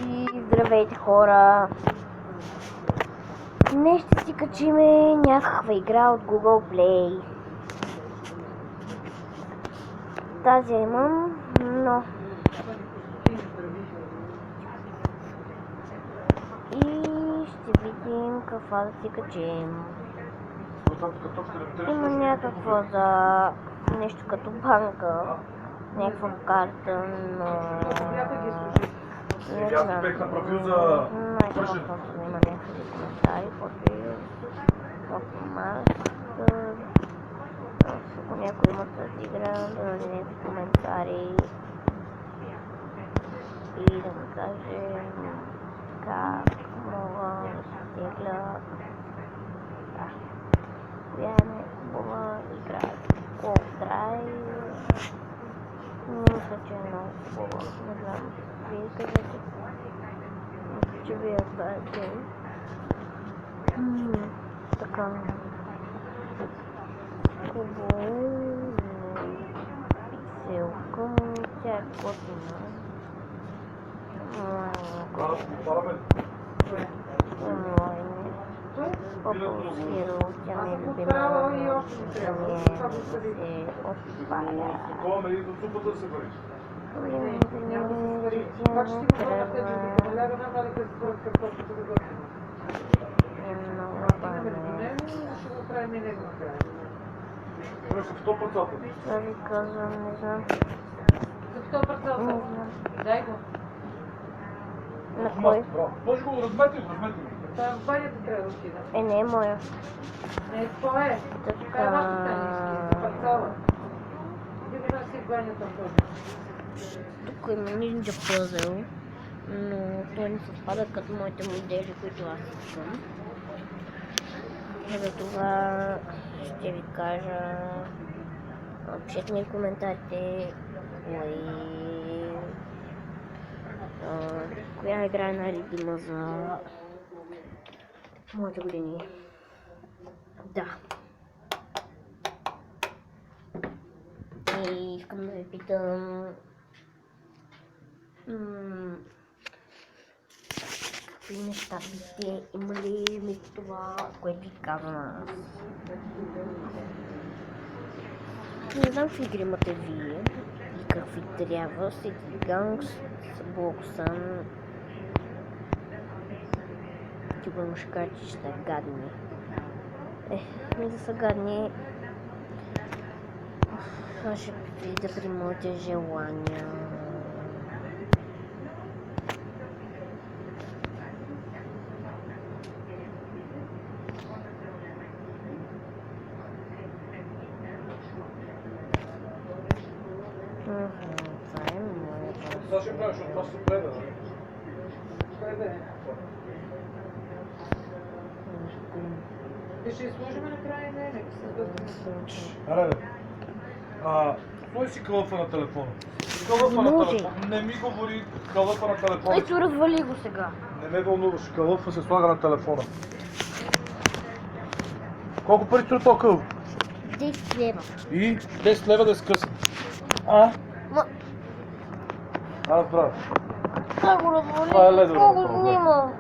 И здравейте, хора! Днес ще си качиме някаква игра от Google Play. Тази я имам, но... И ще видим каква да си качим. Има някаква за нещо като банка, някаква карта, но... Не знам, най-просто има някакви коментари, който в Master. Ако някой има тази игра, да даде някакви коментари и да ми каже как мога да се тегля. Коя е хубава игра? Cold Drive. Мисля, че е много хубава. Не знам. Вие кажете. Мисля, че вие знаете. Така. Хубаво е. Пикселка. Тя е готина. Онлайн. Bubble Hero, тя ми е любима, да ми се отваря. Това ви казвам, не знам. Дай го. На кой? Може го размети. Това в банята трябва да отида. Не е моя. Не, това е. Това е вашата тенис. Парцала. Иди да си в банята този. Тук има Ninja Puzzle, но той не съвпада като моите модели, които аз искам. За това ще ви кажа, пишете ми в коментарите коя игра е най-любима за моите години. Да. И искам да ви питам какви неща бихте имали вместо това, което ви казвам аз. Не знам какви игри имате вие и какви трябва. City Gangs, Bloxan. Сигурно ще кажа, че ще са гадни. Не да са гадни. Аз ще видя при моите желания. Това е моята. Това ще правиш от това се гледа, нали? Ти ще изложим накрая, не, нека се бъдем. Аре, кой си кълъфа на телефона? Кълъфа на телефона. Не ми говори кълъфа на телефона. Ето, развали го сега. Не ме вълнуваш, кълъфа се слага на телефона. Колко пари струва този кълъф? 10 лева. И 10 лева да е скъсан. Разбрах. Това го развали. Това е ледово Много проблем. снима.